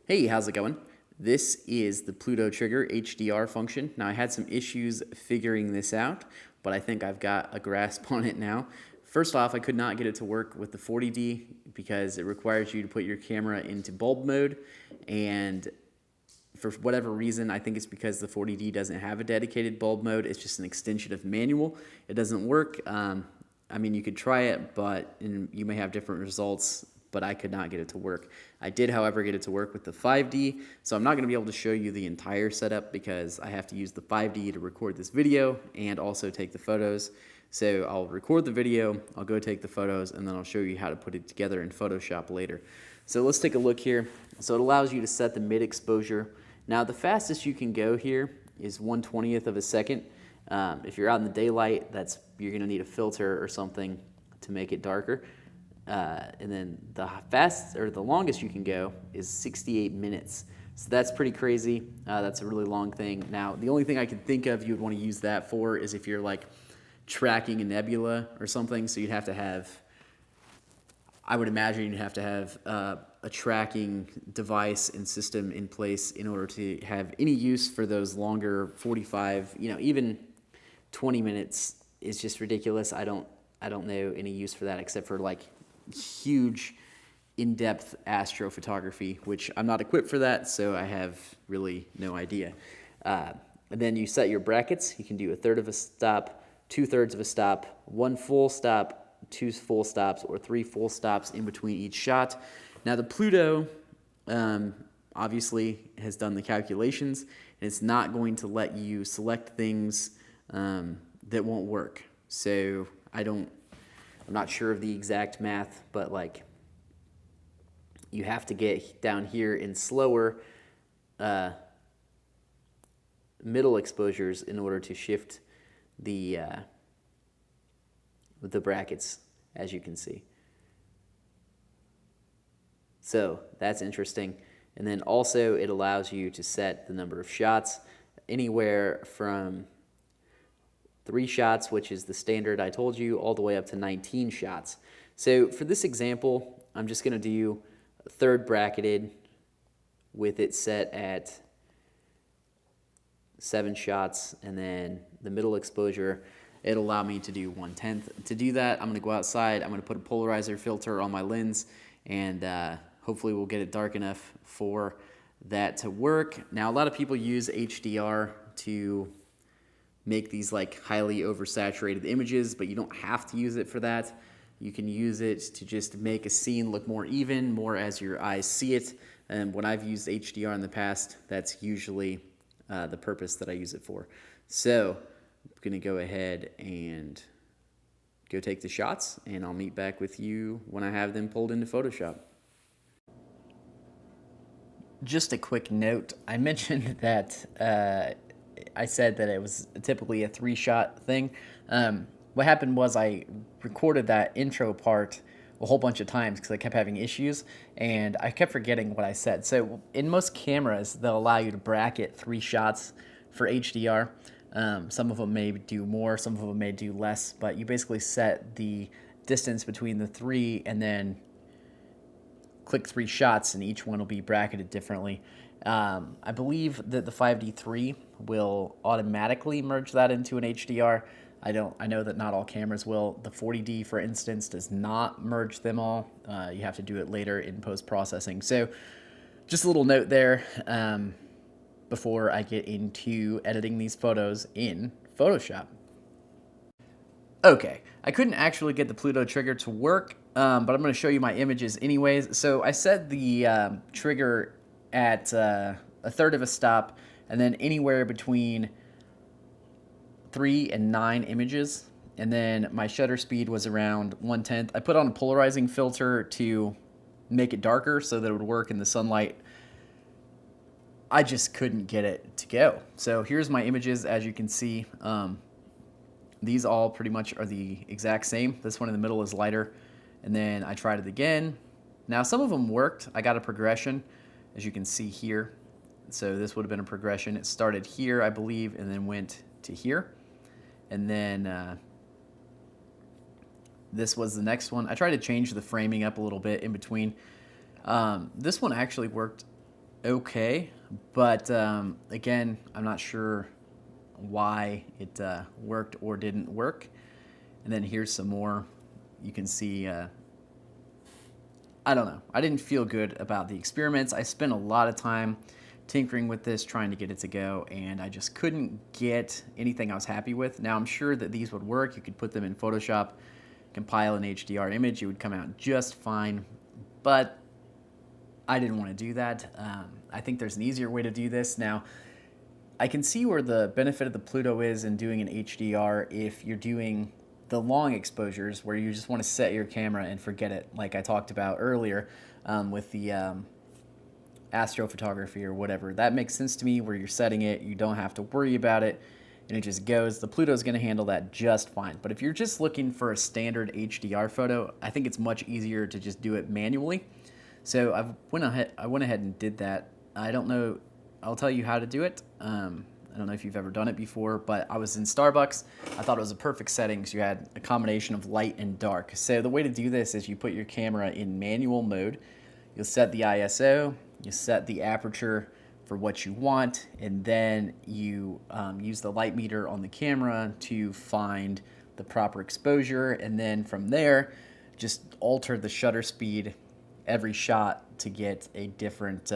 Hey, how's it going? This is the Pluto Trigger HDR function. Now I had some issues figuring this out, but I think I've got a grasp on it now. First off, I could not get it to work with the 40D because it requires you to put your camera into bulb mode, and for whatever reason, I think it's because the 40D doesn't have a dedicated bulb mode. It's just an extension of manual. It doesn't work. I mean, you could try it, but you may have different results, but I could not get it to work. I did, however, get it to work with the 5D, so I'm not going to be able to show you the entire setup because I have to use the 5D to record this video and also take the photos. So I'll record the video, I'll go take the photos, and then I'll show you how to put it together in Photoshop later. So let's take a look here. So it allows you to set the mid exposure. Now the fastest you can go here is 1/20th of a second. If you're out in the daylight, you're going to need a filter or something to make it darker. And then the longest you can go is 68 minutes. So that's pretty crazy. That's a really long thing. Now, the only thing I can think of you would want to use that for is if you're like tracking a nebula or something. So you'd have to have, I would imagine you'd have to have a tracking device and system in place in order to have any use for those longer 45, even 20 minutes is just ridiculous. I don't know any use for that except for like huge in-depth astrophotography, which I'm not equipped for that, so I have really no idea. And then you set your brackets. You can do 1/3 of a stop, 2/3 of a stop, 1 full stop, 2 full stops, or 3 full stops in between each shot. Now the Pluto obviously has done the calculations, and it's not going to let you select things that won't work. So I'm not sure of the exact math, but like you have to get down here in slower middle exposures in order to shift the brackets, as you can see. So that's interesting. And then also it allows you to set the number of shots anywhere from 3 shots, which is the standard I told you, all the way up to 19 shots. So for this example, I'm just going to do 1/3 bracketed with it set at 7 shots, and then the middle exposure, it'll allow me to do 1/10. To do that, I'm going to go outside, I'm going to put a polarizer filter on my lens, and hopefully we'll get it dark enough for that to work. Now, a lot of people use HDR to make these like highly oversaturated images, but you don't have to use it for that. You can use it to just make a scene look more even, more as your eyes see it. And when I've used HDR in the past, that's usually the purpose that I use it for. So I'm gonna go ahead and go take the shots, and I'll meet back with you when I have them pulled into Photoshop. Just a quick note, I mentioned that I said that it was typically a 3-shot thing. What happened was I recorded that intro part a whole bunch of times because I kept having issues, and I kept forgetting what I said. So in most cameras, they'll allow you to bracket 3 shots for HDR. Some of them may do more, some of them may do less, but you basically set the distance between the 3 and then click 3 shots, and each one will be bracketed differently. I believe that the 5D3 will automatically merge that into an HDR. I know that not all cameras will. The 40D, for instance, does not merge them all. You have to do it later in post-processing. So just a little note there before I get into editing these photos in Photoshop. Okay, I couldn't actually get the Pluto trigger to work, but I'm going to show you my images anyways. So I set the trigger at 1/3 of a stop, and then anywhere between 3 and 9 images, and then my shutter speed was around 1/10. I put on a polarizing filter to make it darker so that it would work in the sunlight. I just couldn't get it to go. So here's my images, as you can see. These all pretty much are the exact same. This one in the middle is lighter, and then I tried it again. Now some of them worked. I got a progression, as you can see here. So this would have been a progression. It started here, I believe, and then went to here. And then this was the next one. I tried to change the framing up a little bit in between. This one actually worked okay, but again, I'm not sure why it worked or didn't work. And then here's some more. You can see, I don't know. I didn't feel good about the experiments. I spent a lot of time tinkering with this, trying to get it to go, and I just couldn't get anything I was happy with. Now, I'm sure that these would work. You could put them in Photoshop, compile an HDR image, it would come out just fine, but I didn't want to do that. I think there's an easier way to do this. Now, I can see where the benefit of the Pluto is in doing an HDR if you're doing the long exposures where you just want to set your camera and forget it, like I talked about earlier with the astrophotography or whatever. That makes sense to me, where you're setting it, you don't have to worry about it, and it just goes. The Pluto's going to handle that just fine. But if you're just looking for a standard HDR photo, I think it's much easier to just do it manually. So I went ahead and did that. I don't know, I'll tell you how to do it. I don't know if you've ever done it before, but I was in Starbucks. I thought it was a perfect setting because you had a combination of light and dark. So the way to do this is you put your camera in manual mode. You'll set the ISO, you set the aperture for what you want, and then you use the light meter on the camera to find the proper exposure, and then from there, just alter the shutter speed every shot to get a different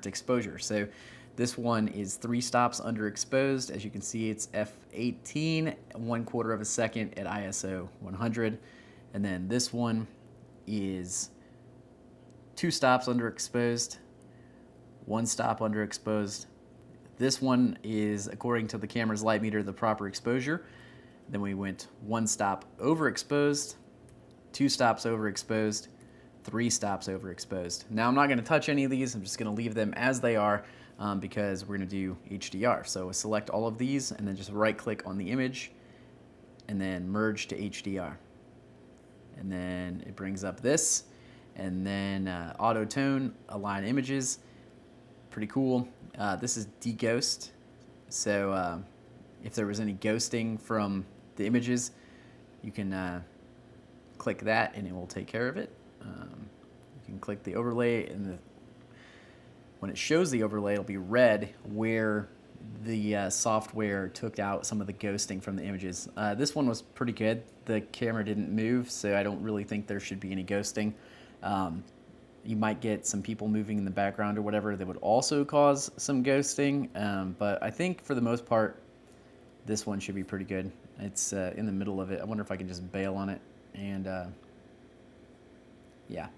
exposure. So this one is 3 stops underexposed. As you can see, it's f/18, 1/4 of a second at ISO 100. And then this one is 2 stops underexposed, 1 stop underexposed. This one is, according to the camera's light meter, the proper exposure. Then we went 1 stop overexposed, 2 stops overexposed, 3 stops overexposed. Now I'm not going to touch any of these. I'm just going to leave them as they are because we're going to do HDR. So select all of these and then just right click on the image and then merge to HDR. And then it brings up this, and then auto tone, align images. Pretty cool. This is deghost. So if there was any ghosting from the images, you can click that and it will take care of it. You can click the overlay, and when it shows the overlay, it'll be red where the software took out some of the ghosting from the images. This one was pretty good. The camera didn't move, so I don't really think there should be any ghosting. You might get some people moving in the background or whatever that would also cause some ghosting, but I think for the most part, this one should be pretty good. It's in the middle of it. I wonder if I can just bail on it, and yeah.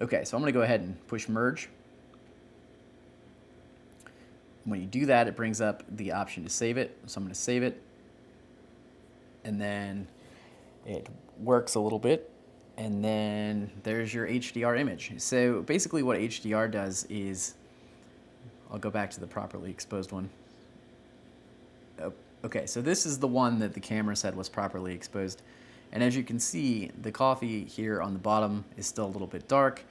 Okay, so I'm going to go ahead and push merge. When you do that, it brings up the option to save it. So I'm going to save it, and then it works a little bit, and then there's your HDR image. So basically what HDR does is, I'll go back to the properly exposed one. Oh, okay, so this is the one that the camera said was properly exposed. And as you can see, the coffee here on the bottom is still a little bit dark.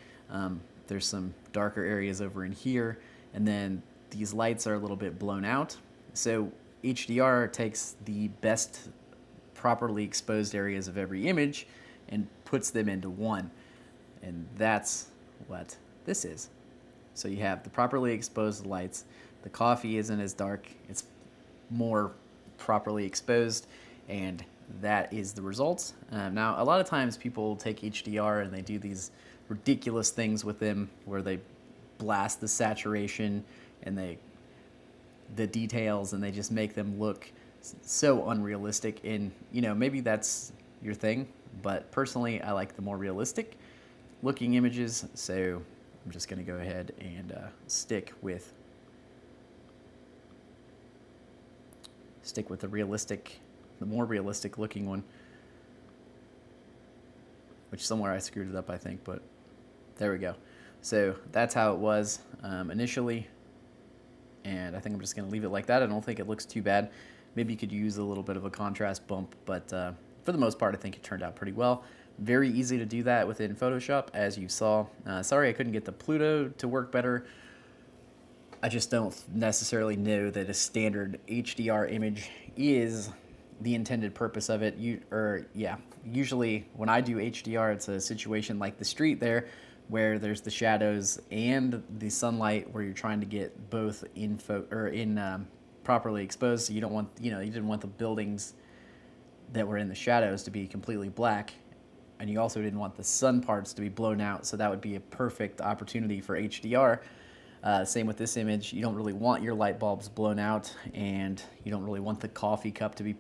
There's some darker areas over in here, and then these lights are a little bit blown out. So HDR takes the best properly exposed areas of every image and puts them into one. And that's what this is. So you have the properly exposed lights. The coffee isn't as dark. It's more properly exposed, and that is the results. Now, a lot of times people take HDR and they do these ridiculous things with them where they blast the saturation and the details, and they just make them look so unrealistic. And you know, maybe that's your thing, but personally I like the more realistic looking images, so I'm just going to go ahead and stick with the more realistic looking one, which somewhere I screwed it up, I think, but there we go. So that's how it was initially, and I think I'm just going to leave it like that. I don't think it looks too bad. Maybe you could use a little bit of a contrast bump, but for the most part, I think it turned out pretty well. Very easy to do that within Photoshop, as you saw. Sorry I couldn't get the Pluto to work better. I just don't necessarily know that a standard HDR image is the intended purpose of it. Usually when I do HDR, it's a situation like the street there where there's the shadows and the sunlight, where you're trying to get both properly exposed. So you don't want, you didn't want the buildings that were in the shadows to be completely black, and you also didn't want the sun parts to be blown out. So that would be a perfect opportunity for HDR. Same with this image. You don't really want your light bulbs blown out, and you don't really want the coffee cup to be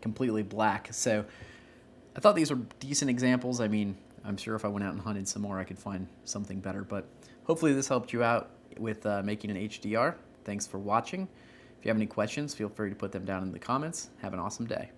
completely black. So I thought these were decent examples. I mean, I'm sure if I went out and hunted some more, I could find something better, but hopefully this helped you out with making an HDR. Thanks for watching. If you have any questions, feel free to put them down in the comments. Have an awesome day.